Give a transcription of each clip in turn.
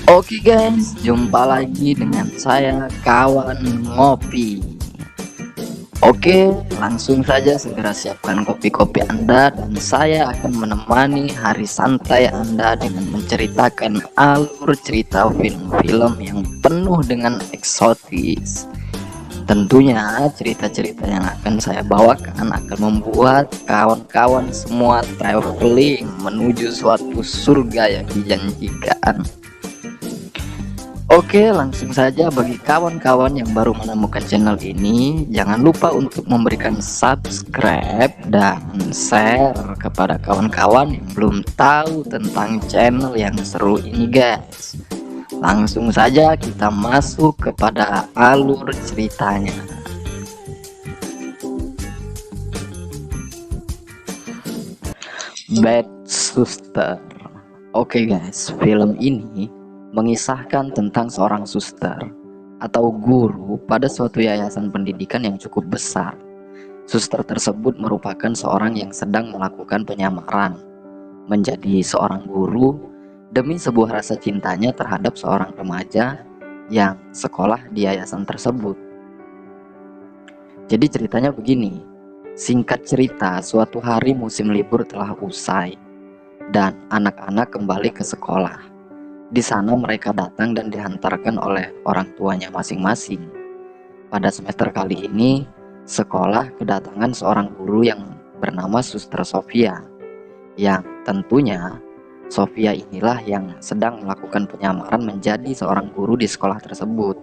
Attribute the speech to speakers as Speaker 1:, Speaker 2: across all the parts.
Speaker 1: Oke guys, jumpa lagi dengan saya kawan ngopi. Oke, langsung saja segera siapkan kopi-kopi Anda dan saya akan menemani hari santai Anda dengan menceritakan alur cerita film-film yang penuh dengan eksotis. Tentunya cerita-cerita yang akan saya bawakan akan membuat kawan-kawan semua traveling menuju suatu surga yang dijanjikan. Oke, langsung saja bagi kawan-kawan yang baru menemukan channel ini, jangan lupa untuk memberikan subscribe dan share kepada kawan-kawan yang belum tahu tentang channel yang seru ini guys. Langsung saja kita masuk kepada alur ceritanya. Bad Suster. Oke guys, film ini mengisahkan tentang seorang suster atau guru pada suatu yayasan pendidikan yang cukup besar. Suster tersebut merupakan seorang yang sedang melakukan penyamaran menjadi seorang guru demi sebuah rasa cintanya terhadap seorang remaja yang sekolah di yayasan tersebut. Jadi ceritanya begini, singkat cerita suatu hari musim libur telah usai dan anak-anak kembali ke sekolah. Di sana mereka datang dan dihantarkan oleh orang tuanya masing-masing. Pada semester kali ini, sekolah kedatangan seorang guru yang bernama Suster Sofia. Yang tentunya Sofia inilah yang sedang melakukan penyamaran menjadi seorang guru di sekolah tersebut.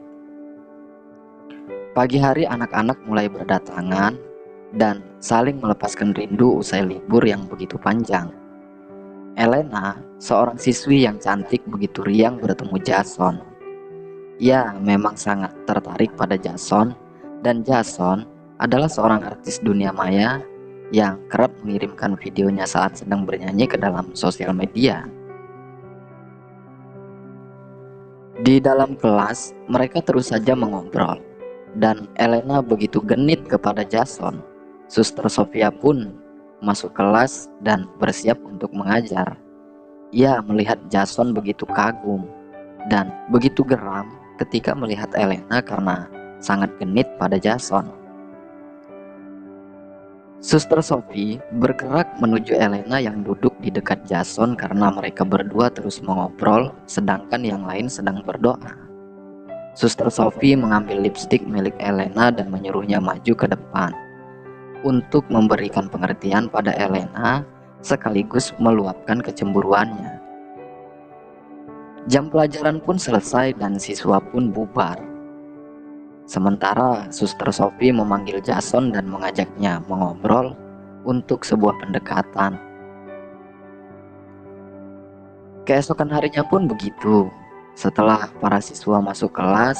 Speaker 1: Pagi hari anak-anak mulai berdatangan dan saling melepaskan rindu usai libur yang begitu panjang. Elena, seorang siswi yang cantik begitu riang bertemu Jason. Ia memang sangat tertarik pada Jason, dan Jason adalah seorang artis dunia maya yang kerap mengirimkan videonya saat sedang bernyanyi ke dalam sosial media. Di dalam kelas, mereka terus saja mengobrol, dan Elena begitu genit kepada Jason. Suster Sofia pun masuk kelas dan bersiap untuk mengajar. Ia melihat Jason begitu kagum dan begitu geram ketika melihat Elena karena sangat genit pada Jason. Suster Sophie bergerak menuju Elena yang duduk di dekat Jason karena mereka berdua terus mengobrol sedangkan yang lain sedang berdoa. Suster Sophie mengambil lipstik milik Elena dan menyuruhnya maju ke depan untuk memberikan pengertian pada Elena sekaligus meluapkan kecemburuannya. Jam pelajaran pun selesai dan siswa pun bubar. Sementara Suster Sophie memanggil Jason dan mengajaknya mengobrol untuk sebuah pendekatan. Keesokan harinya pun begitu. Setelah para siswa masuk kelas,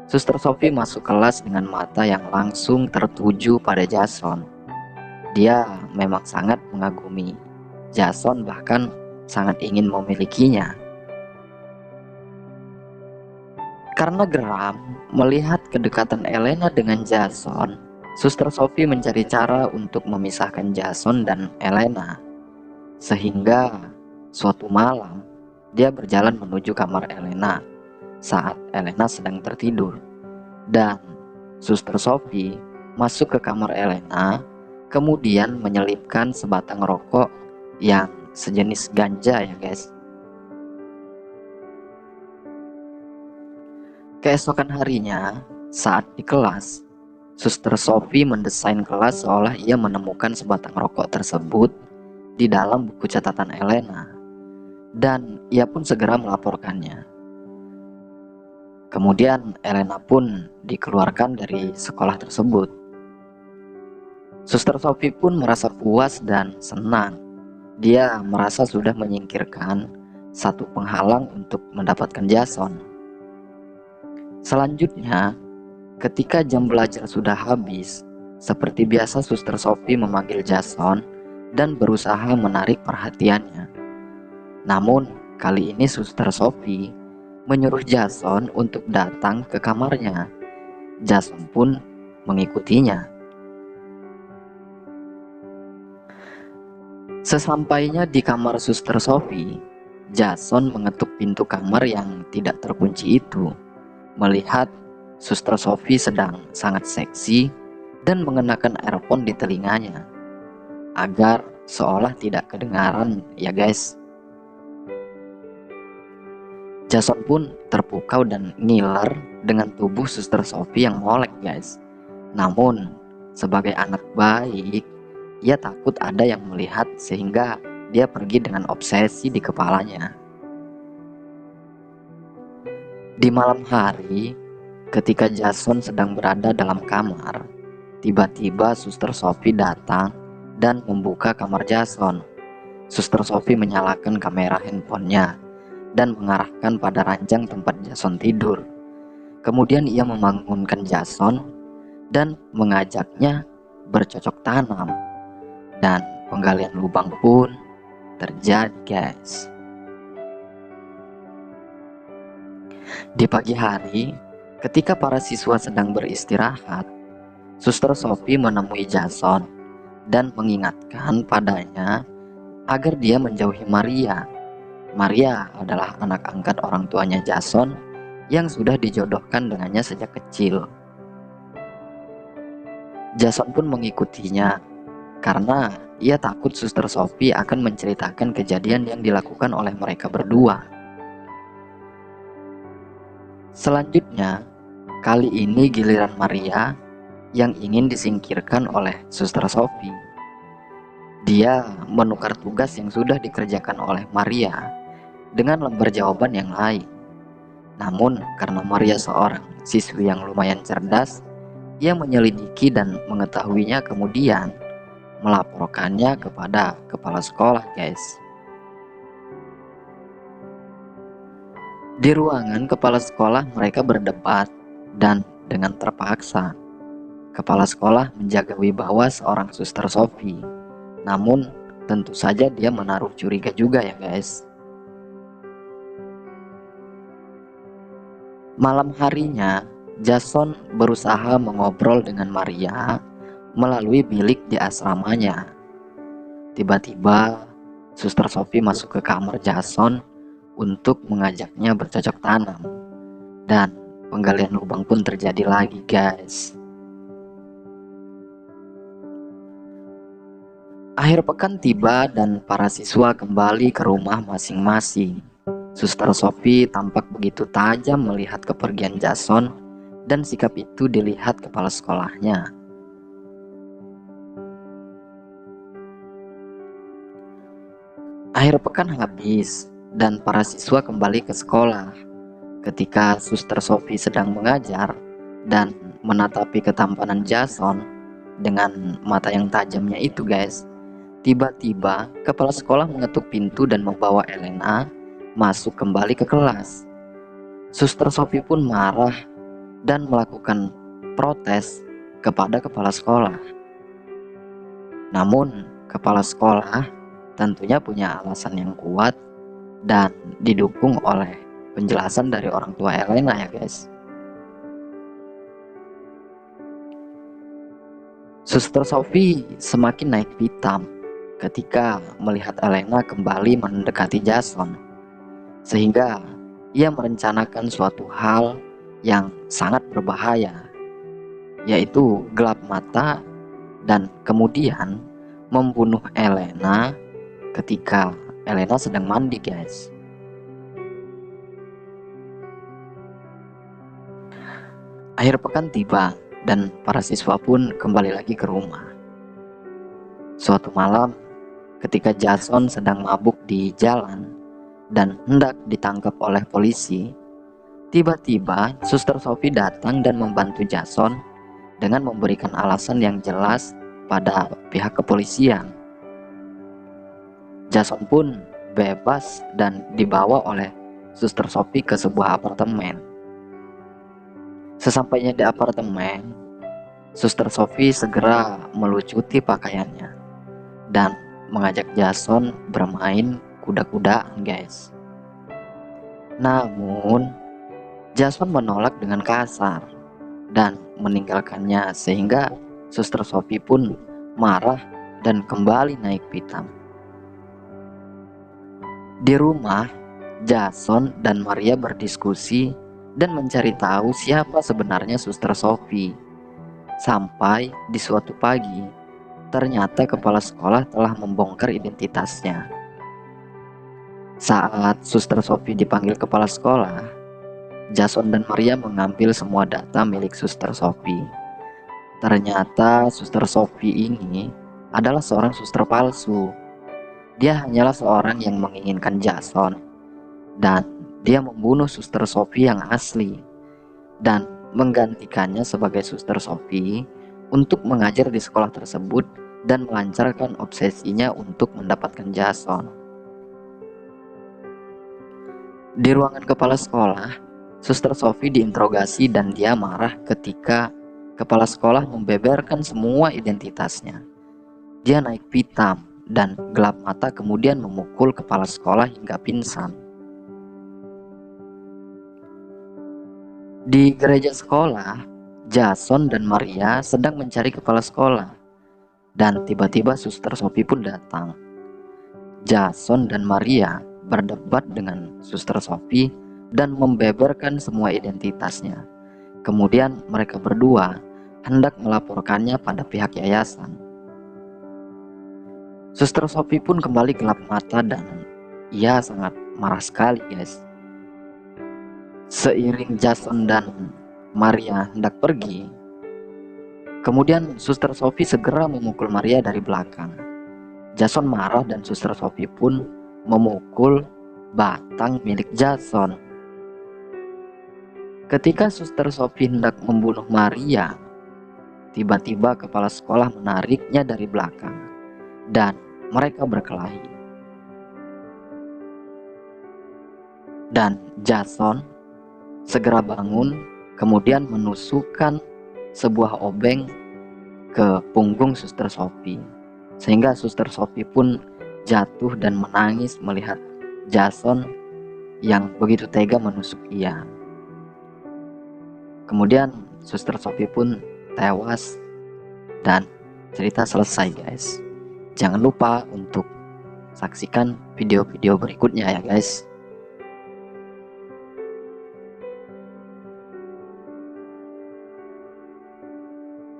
Speaker 1: Suster Sophie masuk kelas dengan mata yang langsung tertuju pada Jason. Dia memang sangat mengagumi Jason, bahkan sangat ingin memilikinya. Karena geram melihat kedekatan Elena dengan Jason, Suster Sophie mencari cara untuk memisahkan Jason dan Elena. Sehingga suatu malam dia berjalan menuju kamar Elena saat Elena sedang tertidur. Dan Suster Sophie masuk ke kamar Elena, kemudian menyelipkan sebatang rokok yang sejenis ganja ya guys. Keesokan harinya, saat di kelas, Suster Sophie mendesain kelas seolah ia menemukan sebatang rokok tersebut di dalam buku catatan Elena, dan ia pun segera melaporkannya. Kemudian Elena pun dikeluarkan dari sekolah tersebut. Suster Sophie pun merasa puas dan senang. Dia merasa sudah menyingkirkan satu penghalang untuk mendapatkan Jason. Selanjutnya, ketika jam belajar sudah habis, seperti biasa Suster Sophie memanggil Jason dan berusaha menarik perhatiannya. Namun, kali ini Suster Sophie menyuruh Jason untuk datang ke kamarnya. Jason pun mengikutinya. Sesampainya di kamar Suster Sophie, Jason mengetuk pintu kamar yang tidak terkunci itu, melihat Suster Sophie sedang sangat seksi dan mengenakan earphone di telinganya, agar seolah tidak kedengaran ya guys. Jason pun terpukau dan ngiler dengan tubuh Suster Sophie yang molek guys. Namun sebagai anak baik, ia takut ada yang melihat sehingga dia pergi dengan obsesi di kepalanya. Di malam hari, ketika Jason sedang berada dalam kamar, tiba-tiba Suster Sophie datang dan membuka kamar Jason. Suster Sophie menyalakan kamera handphonenya dan mengarahkan pada ranjang tempat Jason tidur. Kemudian ia membangunkan Jason dan mengajaknya bercocok tanam. Dan penggalian lubang pun terjadi guys. Di pagi hari, ketika para siswa sedang beristirahat, Suster Sophie menemui Jason dan mengingatkan padanya agar dia menjauhi Maria. Maria adalah anak angkat orang tuanya Jason yang sudah dijodohkan dengannya sejak kecil. Jason pun mengikutinya karena ia takut Suster Sophie akan menceritakan kejadian yang dilakukan oleh mereka berdua. Selanjutnya, kali ini giliran Maria yang ingin disingkirkan oleh Suster Sophie. Dia menukar tugas yang sudah dikerjakan oleh Maria dengan lembar jawaban yang lain. Namun karena Maria seorang siswi yang lumayan cerdas, ia menyelidiki dan mengetahuinya, kemudian melaporkannya kepada kepala sekolah guys. Di ruangan kepala sekolah mereka berdebat dan dengan terpaksa kepala sekolah menjaga wibawa seorang Suster Sophie. Namun tentu saja dia menaruh curiga juga ya guys. Malam harinya Jason berusaha mengobrol dengan Maria melalui bilik di asramanya. Tiba-tiba Suster Sophie masuk ke kamar Jason untuk mengajaknya bercocok tanam, dan penggalian lubang pun terjadi lagi guys. Akhir pekan tiba dan para siswa kembali ke rumah masing-masing. Suster Sophie tampak begitu tajam melihat kepergian Jason, dan sikap itu dilihat kepala sekolahnya. Akhir pekan habis dan para siswa kembali ke sekolah. Ketika Suster Sophie sedang mengajar dan menatapi ketampanan Jason dengan mata yang tajamnya itu guys, tiba-tiba kepala sekolah mengetuk pintu dan membawa Elena masuk kembali ke kelas. Suster Sophie pun marah dan melakukan protes kepada kepala sekolah. Namun kepala sekolah tentunya punya alasan yang kuat dan didukung oleh penjelasan dari orang tua Elena ya guys. Suster Sophie semakin naik pitam ketika melihat Elena kembali mendekati Jason, sehingga ia merencanakan suatu hal yang sangat berbahaya, yaitu gelap mata dan kemudian membunuh Elena ketika Elena sedang mandi guys. Akhir pekan tiba dan para siswa pun kembali lagi ke rumah. Suatu malam ketika Jason sedang mabuk di jalan dan hendak ditangkap oleh polisi, tiba-tiba Suster Sophie datang dan membantu Jason dengan memberikan alasan yang jelas pada pihak kepolisian. Jason pun bebas dan dibawa oleh Suster Sophie ke sebuah apartemen. Sesampainya di apartemen, Suster Sophie segera melucuti pakaiannya dan mengajak Jason bermain kuda-kudaan guys. Namun Jason menolak dengan kasar dan meninggalkannya, sehingga Suster Sophie pun marah dan kembali naik pitam. Di rumah, Jason dan Maria berdiskusi dan mencari tahu siapa sebenarnya Suster Sophie. Sampai di suatu pagi, ternyata kepala sekolah telah membongkar identitasnya. Saat Suster Sophie dipanggil kepala sekolah, Jason dan Maria mengambil semua data milik Suster Sophie. Ternyata Suster Sophie ini adalah seorang suster palsu. Dia hanyalah seorang yang menginginkan Jason, dan dia membunuh Suster Sophie yang asli dan menggantikannya sebagai Suster Sophie untuk mengajar di sekolah tersebut dan melancarkan obsesinya untuk mendapatkan Jason. Di ruangan kepala sekolah, Suster Sophie diinterogasi dan dia marah ketika kepala sekolah membeberkan semua identitasnya. Dia naik pitam dan gelap mata, kemudian memukul kepala sekolah hingga pingsan. Di gereja sekolah, Jason dan Maria sedang mencari kepala sekolah, dan tiba-tiba Suster Sophie pun datang. Jason dan Maria berdebat dengan Suster Sophie dan membeberkan semua identitasnya. Kemudian mereka berdua hendak melaporkannya pada pihak yayasan. Suster Sophie pun kembali gelap mata dan ia sangat marah sekali, guys. Seiring Jason dan Maria hendak pergi, kemudian Suster Sophie segera memukul Maria dari belakang. Jason marah dan Suster Sophie pun memukul batang milik Jason. Ketika Suster Sophie hendak membunuh Maria, tiba-tiba kepala sekolah menariknya dari belakang dan mereka berkelahi. Dan Jason segera bangun, kemudian menusukkan sebuah obeng ke punggung Suster Sophie, sehingga Suster Sophie pun jatuh dan menangis melihat Jason yang begitu tega menusuk ia. Kemudian Suster Sophie pun tewas dan cerita selesai, guys. Jangan lupa untuk saksikan video-video berikutnya ya, guys.